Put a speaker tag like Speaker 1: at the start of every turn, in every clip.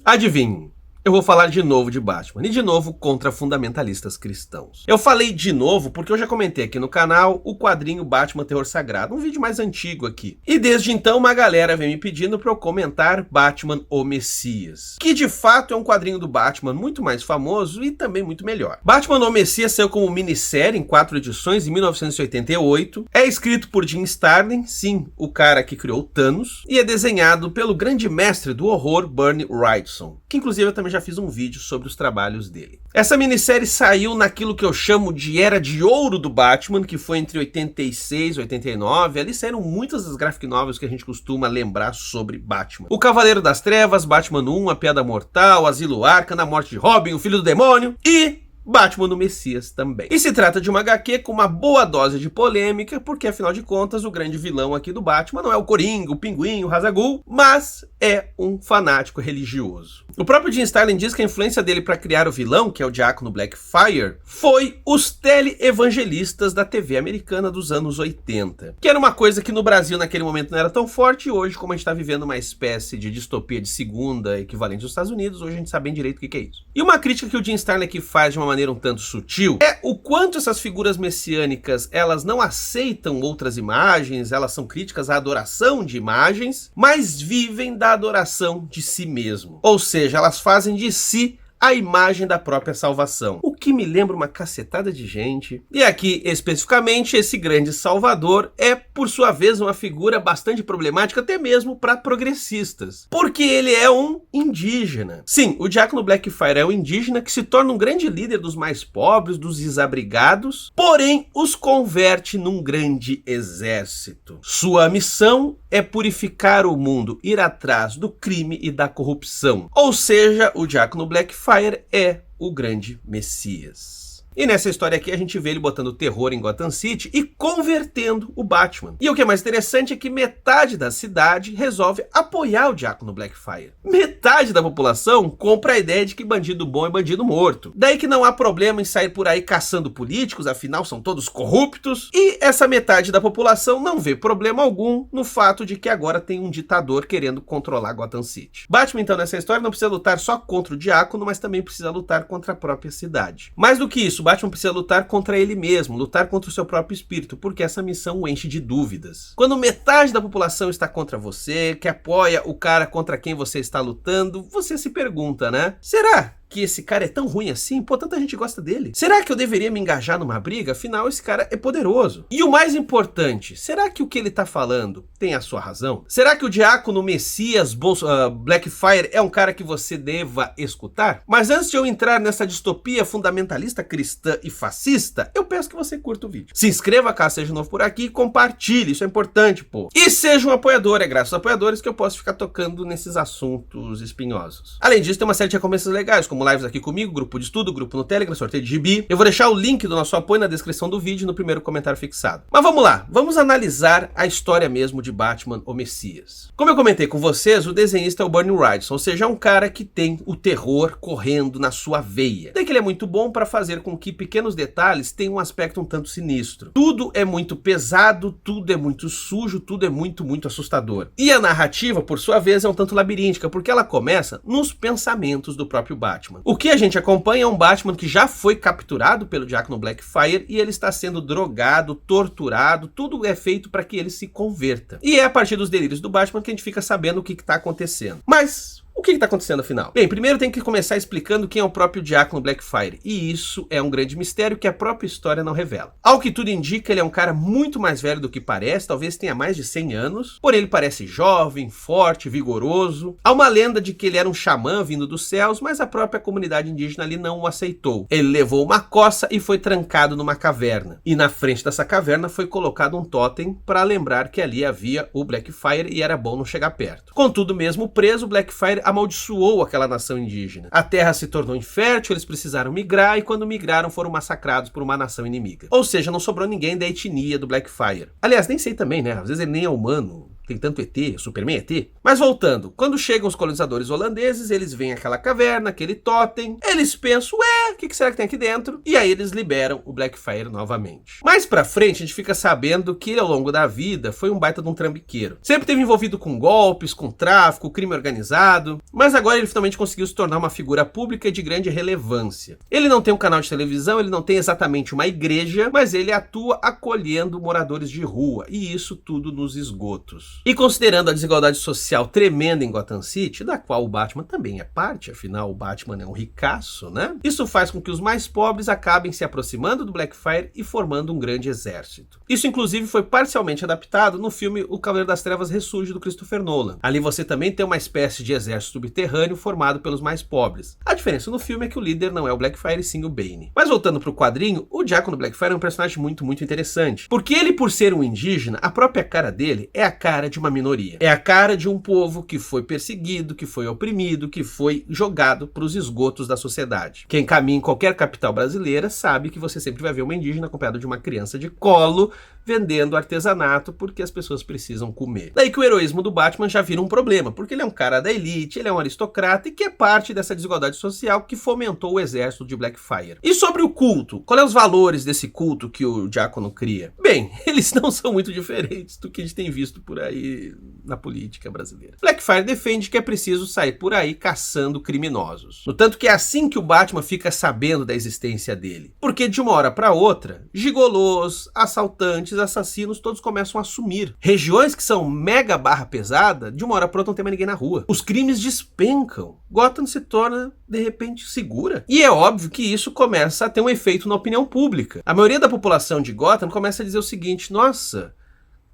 Speaker 1: Adivinhe, eu vou falar de novo de Batman, e de novo contra fundamentalistas cristãos. Eu falei de novo porque eu já comentei aqui no canal o quadrinho Batman Terror Sagrado, um vídeo mais antigo aqui. E desde então uma galera vem me pedindo para eu comentar Batman o Messias, que de fato é um quadrinho do Batman muito mais famoso e também muito melhor. Batman o Messias saiu como minissérie em 4 edições em 1988, é escrito por Jim Starlin, sim, o cara que criou Thanos, e é desenhado pelo grande mestre do horror Bernie Wrightson, que inclusive eu também já fiz um vídeo sobre os trabalhos dele. Essa minissérie saiu naquilo que eu chamo de Era de Ouro do Batman, que foi entre 86 e 89, ali saíram muitas das graphic novels que a gente costuma lembrar sobre Batman. O Cavaleiro das Trevas, Batman 1, A Piada Mortal, Asilo Arkham, A Morte de Robin, O Filho do Demônio e Batman no Messias também. E se trata de uma HQ com uma boa dose de polêmica, porque afinal de contas o grande vilão aqui do Batman não é o Coringa, o Pinguim, o Ra's al Ghul, mas é um fanático religioso. O próprio Jim Starlin diz que a influência dele para criar o vilão, que é o Diácono Blackfire, foi os teleevangelistas da TV americana dos anos 80. Que era uma coisa que no Brasil naquele momento não era tão forte, e hoje, como a gente está vivendo uma espécie de distopia de segunda equivalente aos Estados Unidos, hoje a gente sabe bem direito o que é isso. E uma crítica que o Jim Starlin aqui faz de uma maneira um tanto sutil é o quanto essas figuras messiânicas, elas não aceitam outras imagens, elas são críticas à adoração de imagens, mas vivem da adoração de si mesmo. Ou seja, elas fazem de si a imagem da própria salvação. O que me lembra uma cacetada de gente. E aqui, especificamente, esse grande salvador é, por sua vez, uma figura bastante problemática até mesmo para progressistas. Porque ele é um indígena. Sim, o Diácono Blackfire é um indígena que se torna um grande líder dos mais pobres, dos desabrigados, porém os converte num grande exército. Sua missão é purificar o mundo, ir atrás do crime e da corrupção. Ou seja, o Diácono Blackfire é o grande Messias. E nessa história aqui a gente vê ele botando terror em Gotham City e convertendo o Batman. E o que é mais interessante é que metade da cidade resolve apoiar o Diácono Blackfire. Metade da população compra a ideia de que bandido bom é bandido morto. Daí que não há problema em sair por aí caçando políticos, afinal são todos corruptos. E essa metade da população não vê problema algum no fato de que agora tem um ditador querendo controlar Gotham City. Batman então nessa história não precisa lutar só contra o Diácono, mas também precisa lutar contra a própria cidade. Mais do que isso, Batman precisa lutar contra ele mesmo, lutar contra o seu próprio espírito, porque essa missão o enche de dúvidas. Quando metade da população está contra você, que apoia o cara contra quem você está lutando, você se pergunta, né? Será que esse cara é tão ruim assim? Pô, tanta gente gosta dele. Será que eu deveria me engajar numa briga? Afinal, esse cara é poderoso. E o mais importante, será que o que ele tá falando tem a sua razão? Será que o Diácono Messias Blackfire é um cara que você deva escutar? Mas antes de eu entrar nessa distopia fundamentalista cristã e fascista, eu peço que você curta o vídeo. Se inscreva caso seja novo por aqui e compartilhe, isso é importante, pô. E seja um apoiador, é graças aos apoiadores que eu posso ficar tocando nesses assuntos espinhosos. Além disso, tem uma série de recompensas legais, como lives aqui comigo, grupo de estudo, grupo no Telegram, sorteio de gibi. Eu vou deixar o link do nosso apoio na descrição do vídeo no primeiro comentário fixado. Mas vamos lá, vamos analisar a história mesmo de Batman o Messias. Como eu comentei com vocês, o desenhista é o Bernie Wrightson, ou seja, é um cara que tem o terror correndo na sua veia. Daí que ele é muito bom para fazer com que pequenos detalhes tenham um aspecto um tanto sinistro. Tudo é muito pesado, tudo é muito sujo, tudo é muito assustador. E a narrativa, por sua vez, é um tanto labiríntica, porque ela começa nos pensamentos do próprio Batman. O que a gente acompanha é um Batman que já foi capturado pelo Diácono Blackfire e ele está sendo drogado, torturado, tudo é feito para que ele se converta. E é a partir dos delírios do Batman que a gente fica sabendo o que está acontecendo. Mas o que está acontecendo afinal? Bem, primeiro tem que começar explicando quem é o próprio Diácono Blackfire, e isso é um grande mistério que a própria história não revela. Ao que tudo indica, ele é um cara muito mais velho do que parece, talvez tenha mais de 100 anos, porém ele parece jovem, forte, vigoroso. Há uma lenda de que ele era um xamã vindo dos céus, mas a própria comunidade indígena ali não o aceitou. Ele levou uma coça e foi trancado numa caverna, e na frente dessa caverna foi colocado um totem para lembrar que ali havia o Blackfire e era bom não chegar perto. Contudo, mesmo preso, o Blackfire amaldiçoou aquela nação indígena. A terra se tornou infértil, eles precisaram migrar e quando migraram foram massacrados por uma nação inimiga. Ou seja, não sobrou ninguém da etnia do Blackfire. Aliás, nem sei também, né? Às vezes ele nem é humano. Tem tanto ET, Superman ET. Mas voltando, quando chegam os colonizadores holandeses, eles veem aquela caverna, aquele totem, eles pensam, ué, o que será que tem aqui dentro? E aí eles liberam o Blackfire novamente. Mais pra frente, a gente fica sabendo que ele, ao longo da vida, foi um baita de um trambiqueiro. Sempre esteve envolvido com golpes, com tráfico, crime organizado, mas agora ele finalmente conseguiu se tornar uma figura pública de grande relevância. Ele não tem um canal de televisão, ele não tem exatamente uma igreja, mas ele atua acolhendo moradores de rua, e isso tudo nos esgotos. E considerando a desigualdade social tremenda em Gotham City, da qual o Batman também é parte, afinal o Batman é um ricaço, né? Isso faz com que os mais pobres acabem se aproximando do Blackfire e formando um grande exército. Isso inclusive foi parcialmente adaptado no filme O Cavaleiro das Trevas Ressurge, do Christopher Nolan. Ali você também tem uma espécie de exército subterrâneo formado pelos mais pobres. A diferença no filme é que o líder não é o Blackfire, sim o Bane. Mas voltando pro quadrinho, o Diácono Blackfire é um personagem muito interessante. Porque ele, por ser um indígena, a própria cara dele é a cara de uma minoria. É a cara de um povo que foi perseguido, que foi oprimido, que foi jogado para os esgotos da sociedade. Quem caminha em qualquer capital brasileira sabe que você sempre vai ver uma indígena acompanhada de uma criança de colo vendendo artesanato porque as pessoas precisam comer. Daí que o heroísmo do Batman já vira um problema, porque ele é um cara da elite, ele é um aristocrata e que é parte dessa desigualdade social que fomentou o exército de Blackfire. E sobre o culto, qual é os valores desse culto que o Diácono cria? Bem, eles não são muito diferentes do que a gente tem visto por aí na política brasileira. Blackfire defende que é preciso sair por aí caçando criminosos. No tanto que é assim que o Batman fica sabendo da existência dele. Porque de uma hora para outra, gigolôs, assaltantes, assassinos, todos começam a sumir. Regiões que são mega barra pesada, de uma hora para outra não tem mais ninguém na rua. Os crimes despencam. Gotham se torna, de repente, segura. E é óbvio que isso começa a ter um efeito na opinião pública. A maioria da população de Gotham começa a dizer o seguinte, nossa,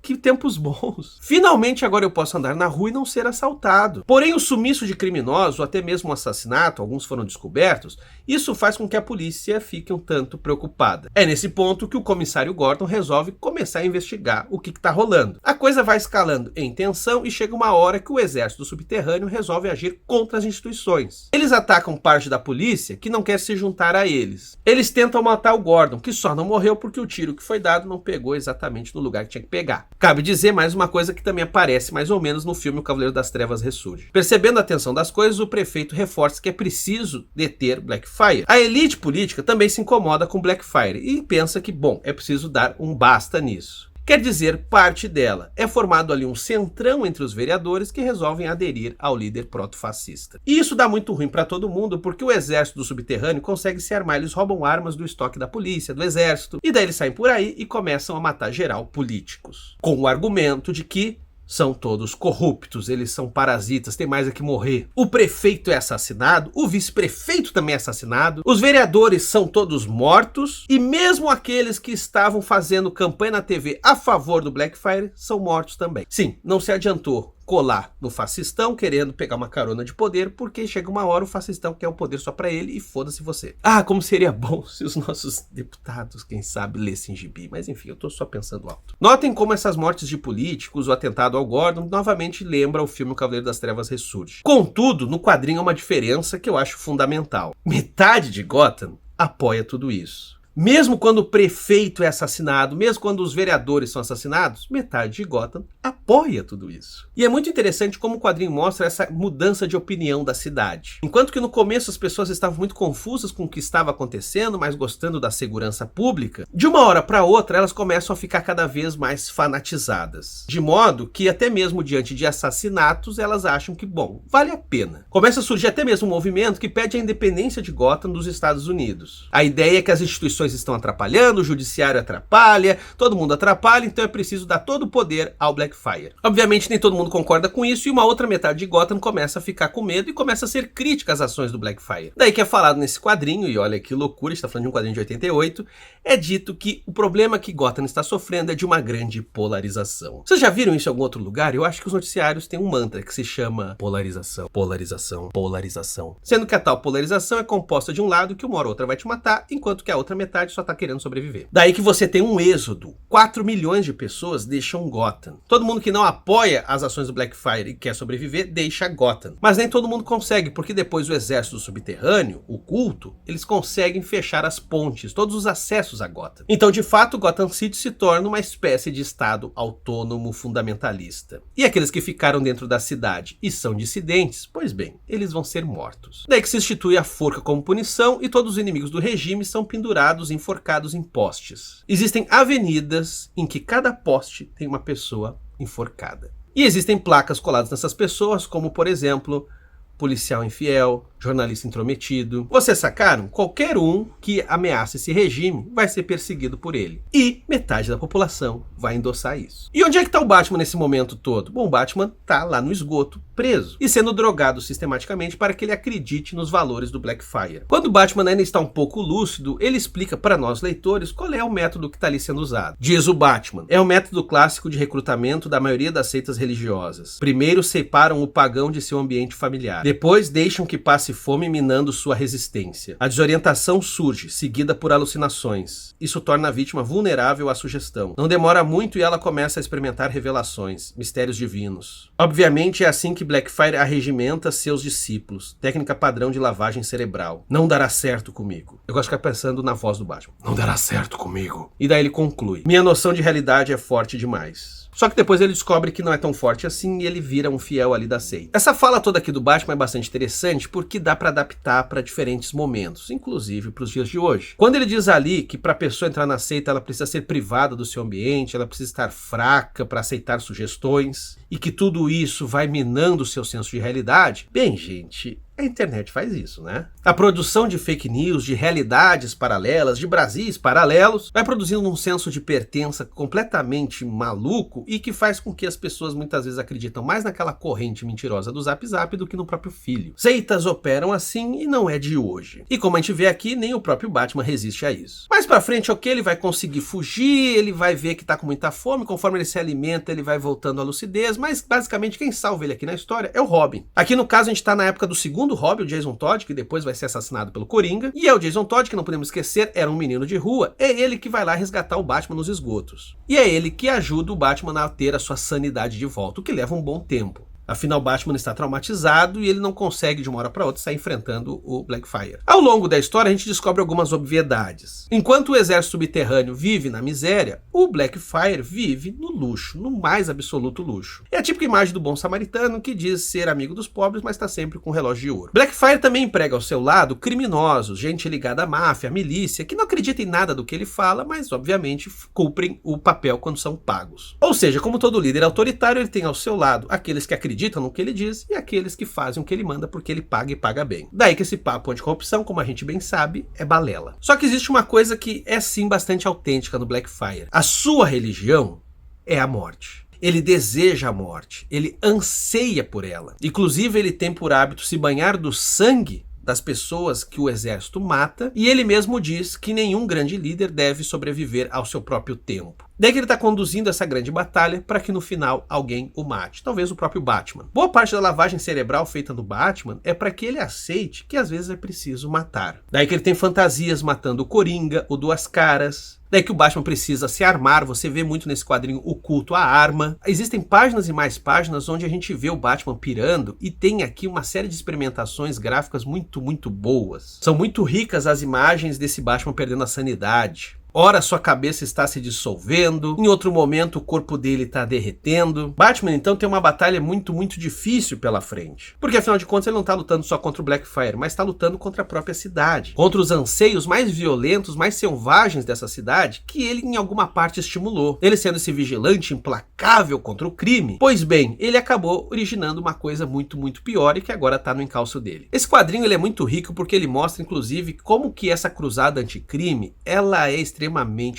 Speaker 1: que tempos bons. Finalmente agora eu posso andar na rua e não ser assaltado. Porém o sumiço de criminosos, ou até mesmo um assassinato, alguns foram descobertos, isso faz com que a polícia fique um tanto preocupada. É nesse ponto que o comissário Gordon resolve começar a investigar o que está rolando. A coisa vai escalando em tensão e chega uma hora que o exército subterrâneo resolve agir contra as instituições. Eles atacam parte da polícia que não quer se juntar a eles. Eles tentam matar o Gordon, que só não morreu porque o tiro que foi dado não pegou exatamente no lugar que tinha que pegar. Cabe dizer mais uma coisa que também aparece mais ou menos no filme O Cavaleiro das Trevas Ressurge. Percebendo a tensão das coisas, o prefeito reforça que é preciso deter Blackfire. A elite política também se incomoda com Blackfire e pensa que, bom, é preciso dar um basta nisso. Quer dizer, parte dela. É formado ali um centrão entre os vereadores que resolvem aderir ao líder proto-fascista. E isso dá muito ruim para todo mundo, porque o exército do subterrâneo consegue se armar, eles roubam armas do estoque da polícia, do exército, e daí eles saem por aí e começam a matar geral políticos. Com o argumento de que são todos corruptos, eles são parasitas, tem mais é que morrer. O prefeito é assassinado, o vice-prefeito também é assassinado, os vereadores são todos mortos, e mesmo aqueles que estavam fazendo campanha na TV a favor do Blackfire são mortos também. Sim, não se adiantou colar no fascistão querendo pegar uma carona de poder, porque chega uma hora o fascistão quer o poder só pra ele e foda-se você. Ah, como seria bom se os nossos deputados, quem sabe, lessem gibi, mas enfim, eu tô só pensando alto. Notem como essas mortes de políticos, o atentado ao Gordon, novamente lembra o filme O Cavaleiro das Trevas Ressurge. Contudo, no quadrinho há uma diferença que eu acho fundamental. Metade de Gotham apoia tudo isso. Mesmo quando o prefeito é assassinado, mesmo quando os vereadores são assassinados, metade de Gotham apoia tudo isso. E é muito interessante como o quadrinho mostra essa mudança de opinião da cidade. Enquanto que no começo as pessoas estavam muito confusas com o que estava acontecendo, mas gostando da segurança pública, de uma hora para outra elas começam a ficar cada vez mais fanatizadas. De modo que até mesmo diante de assassinatos elas acham que, bom, vale a pena. Começa a surgir até mesmo um movimento que pede a independência de Gotham dos Estados Unidos. A ideia é que as instituições estão atrapalhando, o judiciário atrapalha, todo mundo atrapalha, então é preciso dar todo o poder ao Blackfire. Obviamente nem todo mundo concorda com isso e uma outra metade de Gotham começa a ficar com medo e começa a ser crítica às ações do Blackfire. Daí que é falado nesse quadrinho, e olha que loucura, está falando de um quadrinho de 88, é dito que o problema que Gotham está sofrendo é de uma grande polarização. Vocês já viram isso em algum outro lugar? Eu acho que os noticiários têm um mantra que se chama polarização, polarização, polarização. Sendo que a tal polarização é composta de um lado que uma hora ou outra vai te matar, enquanto que a outra metade só tá querendo sobreviver. Daí que você tem um êxodo. 4 milhões de pessoas deixam Gotham. Todo todo mundo que não apoia as ações do Blackfire e quer sobreviver, deixa Gotham. Mas nem todo mundo consegue, porque depois o exército subterrâneo, o culto, eles conseguem fechar as pontes, todos os acessos a Gotham. Então, de fato, Gotham City se torna uma espécie de estado autônomo fundamentalista. E aqueles que ficaram dentro da cidade e são dissidentes, pois bem, eles vão ser mortos. Daí que se institui a forca como punição e todos os inimigos do regime são pendurados e enforcados em postes. Existem avenidas em que cada poste tem uma pessoa enforcada. E existem placas coladas nessas pessoas, como por exemplo, policial infiel, jornalista intrometido. Vocês sacaram? Qualquer um que ameace esse regime vai ser perseguido por ele. E metade da população vai endossar isso. E onde é que tá o Batman nesse momento todo? Bom, o Batman tá lá no esgoto, preso, e sendo drogado sistematicamente para que ele acredite nos valores do Blackfire. Quando o Batman ainda está um pouco lúcido, ele explica para nós leitores qual é o método que está ali sendo usado. Diz o Batman: é o método clássico de recrutamento da maioria das seitas religiosas. Primeiro separam o pagão de seu ambiente familiar. Depois deixam que passe fome minando sua resistência. A desorientação surge, seguida por alucinações. Isso torna a vítima vulnerável à sugestão. Não demora muito e ela começa a experimentar revelações, mistérios divinos. Obviamente é assim que Blackfire arregimenta seus discípulos. Técnica padrão de lavagem cerebral. Não dará certo comigo. Eu gosto de ficar pensando na voz do Batman. Não dará certo comigo. E daí ele conclui: minha noção de realidade é forte demais. Só que depois ele descobre que não é tão forte assim e ele vira um fiel ali da seita. Essa fala toda aqui do Batman é bastante interessante porque dá para adaptar para diferentes momentos, inclusive para os dias de hoje. Quando ele diz ali que para a pessoa entrar na seita ela precisa ser privada do seu ambiente, ela precisa estar fraca para aceitar sugestões e que tudo isso vai minando o seu senso de realidade, bem, gente, a internet faz isso, né? A produção de fake news, de realidades paralelas, de Brasis paralelos, vai produzindo um senso de pertença completamente maluco e que faz com que as pessoas muitas vezes acreditam mais naquela corrente mentirosa do Zap Zap do que no próprio filho. Seitas operam assim e não é de hoje. E como a gente vê aqui, nem o próprio Batman resiste a isso. Mais pra frente, ok, ele vai conseguir fugir, ele vai ver que tá com muita fome, conforme ele se alimenta, ele vai voltando à lucidez, mas basicamente quem salva ele aqui na história é o Robin. Aqui no caso a gente tá na época do segundo Robin, o Jason Todd, que depois vai ser assassinado pelo Coringa, e é o Jason Todd, que não podemos esquecer, era um menino de rua, é ele que vai lá resgatar o Batman nos esgotos. E é ele que ajuda o Batman a ter a sua sanidade de volta, o que leva um bom tempo. Afinal, Batman está traumatizado e ele não consegue de uma hora para outra sair enfrentando o Blackfire. Ao longo da história, a gente descobre algumas obviedades. Enquanto o exército subterrâneo vive na miséria, o Blackfire vive no luxo, no mais absoluto luxo. É a típica imagem do bom samaritano que diz ser amigo dos pobres, mas está sempre com um relógio de ouro. Blackfire também emprega ao seu lado criminosos, gente ligada à máfia, à milícia, que não acredita em nada do que ele fala, mas obviamente cumprem o papel quando são pagos. Ou seja, como todo líder autoritário, ele tem ao seu lado aqueles que acreditam no que ele diz e aqueles que fazem o que ele manda porque ele paga e paga bem. Daí que esse papo anticorrupção, como a gente bem sabe, é balela. Só que existe uma coisa que é sim bastante autêntica no Blackfire. A sua religião é a morte. Ele deseja a morte, ele anseia por ela. Inclusive ele tem por hábito se banhar do sangue das pessoas que o exército mata, e ele mesmo diz que nenhum grande líder deve sobreviver ao seu próprio tempo. Daí que ele está conduzindo essa grande batalha para que no final alguém o mate, talvez o próprio Batman. Boa parte da lavagem cerebral feita no Batman é para que ele aceite que às vezes é preciso matar. Daí que ele tem fantasias matando o Coringa, o Duas Caras. Daí que o Batman precisa se armar, você vê muito nesse quadrinho o culto à arma. Existem páginas e mais páginas onde a gente vê o Batman pirando e tem aqui uma série de experimentações gráficas muito boas. São muito ricas as imagens desse Batman perdendo a sanidade. Ora sua cabeça está se dissolvendo, em outro momento o corpo dele está derretendo. Batman então tem uma batalha muito difícil pela frente. Porque afinal de contas ele não está lutando só contra o Blackfire, mas está lutando contra a própria cidade. Contra os anseios mais violentos, mais selvagens dessa cidade, que ele em alguma parte estimulou. Ele sendo esse vigilante implacável contra o crime, pois bem, ele acabou originando uma coisa muito pior e que agora está no encalço dele. Esse quadrinho ele é muito rico porque ele mostra inclusive como que essa cruzada anticrime, ela é extremamente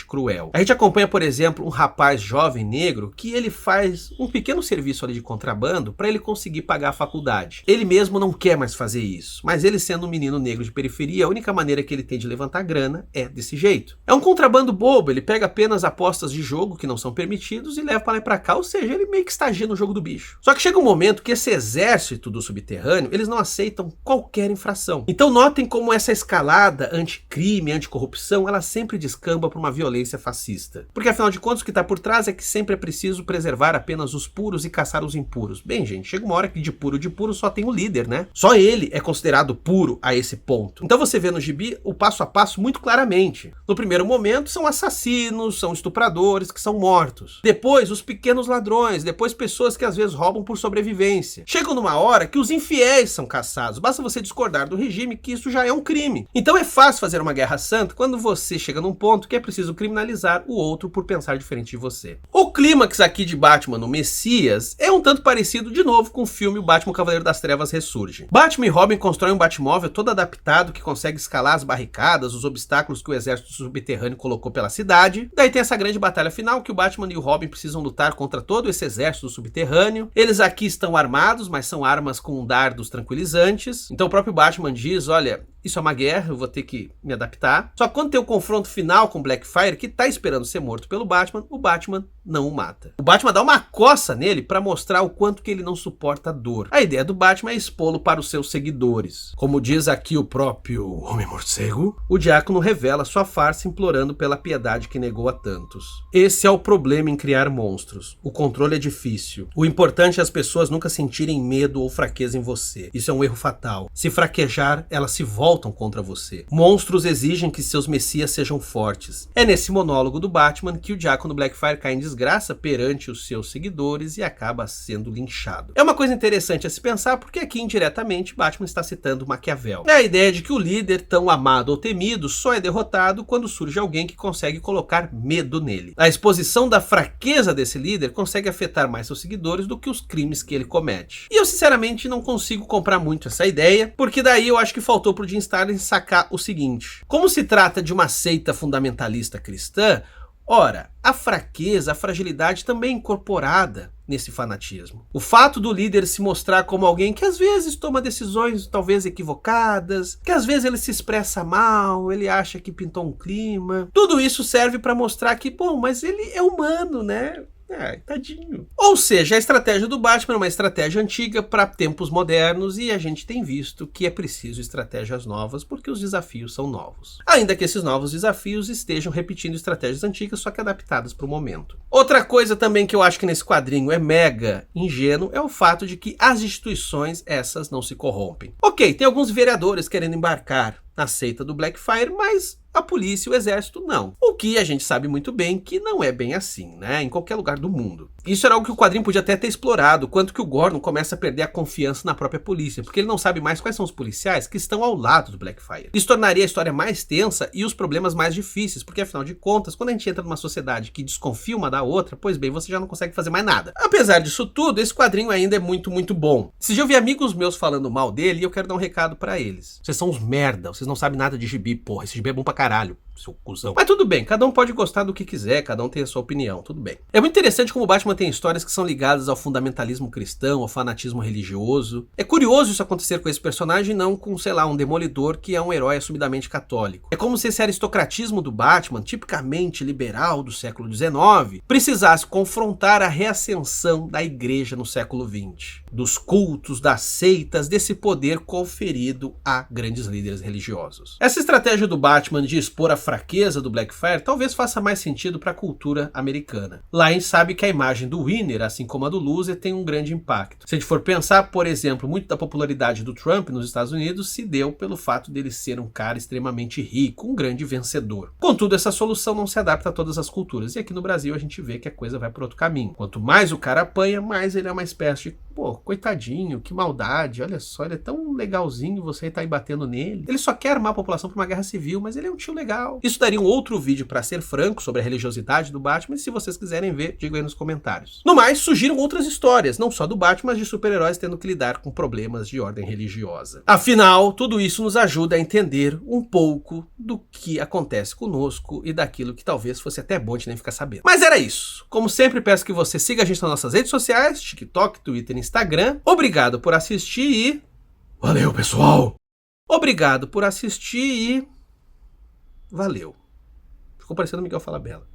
Speaker 1: cruel. A gente acompanha, por exemplo, um rapaz jovem negro que ele faz um pequeno serviço ali de contrabando para ele conseguir pagar a faculdade. Ele mesmo não quer mais fazer isso, mas ele sendo um menino negro de periferia, a única maneira que ele tem de levantar grana é desse jeito. É um contrabando bobo, ele pega apenas apostas de jogo que não são permitidos e leva para lá e para cá, ou seja, ele meio que estagia no jogo do bicho. Só que chega um momento que esse exército do subterrâneo, eles não aceitam qualquer infração. Então notem como essa escalada anticrime, anticorrupção, ela sempre descansa descamba para uma violência fascista. Porque afinal de contas o que está por trás é que sempre é preciso preservar apenas os puros e caçar os impuros. Bem, gente, chega uma hora que de puro só tem o líder, né? Só ele é considerado puro a esse ponto. Então você vê no gibi o passo a passo muito claramente. No primeiro momento são assassinos, são estupradores que são mortos. Depois os pequenos ladrões, depois pessoas que às vezes roubam por sobrevivência. Chegam numa hora que os infiéis são caçados. Basta você discordar do regime que isso já é um crime. Então é fácil fazer uma guerra santa quando você chega num ponto que é preciso criminalizar o outro por pensar diferente de você. O clímax aqui de Batman no Messias é um tanto parecido de novo com o filme O Batman Cavaleiro das Trevas Ressurge. Batman e Robin constroem um Batmóvel todo adaptado que consegue escalar as barricadas, os obstáculos que o exército subterrâneo colocou pela cidade. Daí tem essa grande batalha final que o Batman e o Robin precisam lutar contra todo esse exército subterrâneo. Eles aqui estão armados, mas são armas com dardos tranquilizantes. Então o próprio Batman diz, olha, isso é uma guerra, eu vou ter que me adaptar. Só que quando tem o confronto final com Blackfire, que tá esperando ser morto pelo Batman, o Batman não o mata. O Batman dá uma coça nele para mostrar o quanto que ele não suporta a dor. A ideia do Batman é expô-lo para os seus seguidores. Como diz aqui o próprio Homem-Morcego, o Diácono revela sua farsa implorando pela piedade que negou a tantos. Esse é o problema em criar monstros. O controle é difícil. O importante é as pessoas nunca sentirem medo ou fraqueza em você. Isso é um erro fatal. Se fraquejar, elas se voltam contra você. Monstros exigem que seus messias sejam fortes. É nesse monólogo do Batman que o Diácono Blackfire cai em desgraça perante os seus seguidores e acaba sendo linchado. É uma coisa interessante a se pensar porque aqui indiretamente Batman está citando Maquiavel. É a ideia de que o líder tão amado ou temido só é derrotado quando surge alguém que consegue colocar medo nele. A exposição da fraqueza desse líder consegue afetar mais seus seguidores do que os crimes que ele comete. E eu sinceramente não consigo comprar muito essa ideia, porque daí eu acho que faltou pro Jim Starlin sacar o seguinte: como se trata de uma seita fundamentalista cristã, ora, a fraqueza, a fragilidade também é incorporada nesse fanatismo. O fato do líder se mostrar como alguém que às vezes toma decisões talvez equivocadas, que às vezes ele se expressa mal, ele acha que pintou um clima, tudo isso serve para mostrar que, bom, mas ele é humano, né? Ai, tadinho. Ou seja, a estratégia do Batman é uma estratégia antiga para tempos modernos e a gente tem visto que é preciso estratégias novas porque os desafios são novos. Ainda que esses novos desafios estejam repetindo estratégias antigas, só que adaptadas para o momento. Outra coisa também que eu acho que nesse quadrinho é mega ingênuo é o fato de que as instituições, essas não se corrompem. Ok, tem alguns vereadores querendo embarcar na seita do Blackfire, mas a polícia e o exército não. O que a gente sabe muito bem que não é bem assim, né? Em qualquer lugar do mundo. Isso era algo que o quadrinho podia até ter explorado, quanto que o Gordon começa a perder a confiança na própria polícia, porque ele não sabe mais quais são os policiais que estão ao lado do Blackfire. Isso tornaria a história mais tensa e os problemas mais difíceis, porque afinal de contas, quando a gente entra numa sociedade que desconfia uma da outra, pois bem, você já não consegue fazer mais nada. Apesar disso tudo, esse quadrinho ainda é muito, muito bom. Se eu vi amigos meus falando mal dele, eu quero dar um recado pra eles. Vocês são uns merda, vocês não sabem nada de gibi, porra, esse gibi é bom pra caralho. Seu cuzão. Mas tudo bem, cada um pode gostar do que quiser, cada um tem a sua opinião, tudo bem. É muito interessante como o Batman tem histórias que são ligadas ao fundamentalismo cristão, ao fanatismo religioso. É curioso isso acontecer com esse personagem, não com, sei lá, um demolidor que é um herói assumidamente católico. É como se esse aristocratismo do Batman, tipicamente liberal do século XIX, precisasse confrontar a reascensão da igreja no século XX. Dos cultos, das seitas, desse poder conferido a grandes líderes religiosos. Essa estratégia do Batman de expor a fraqueza do Blackfire talvez faça mais sentido para a cultura americana. Lá a gente sabe que a imagem do winner, assim como a do loser, tem um grande impacto. Se a gente for pensar, por exemplo, muito da popularidade do Trump nos Estados Unidos se deu pelo fato dele ser um cara extremamente rico, um grande vencedor. Contudo, essa solução não se adapta a todas as culturas, e aqui no Brasil a gente vê que a coisa vai para outro caminho. Quanto mais o cara apanha, mais ele é uma espécie de, pô, coitadinho, que maldade, olha só, ele é tão legalzinho, você tá aí batendo nele. Ele só quer armar a população para uma guerra civil, mas ele é um tio legal. Isso daria um outro vídeo para ser franco sobre a religiosidade do Batman, e se vocês quiserem ver, digam aí nos comentários. No mais, surgiram outras histórias, não só do Batman, mas de super-heróis tendo que lidar com problemas de ordem religiosa. Afinal, tudo isso nos ajuda a entender um pouco do que acontece conosco e daquilo que talvez fosse até bom de nem ficar sabendo. Mas era isso. Como sempre, peço que você siga a gente nas nossas redes sociais, TikTok, Twitter e Instagram. Obrigado por assistir e... valeu, pessoal! Obrigado por assistir e... valeu. Ficou parecendo o Miguel Falabella.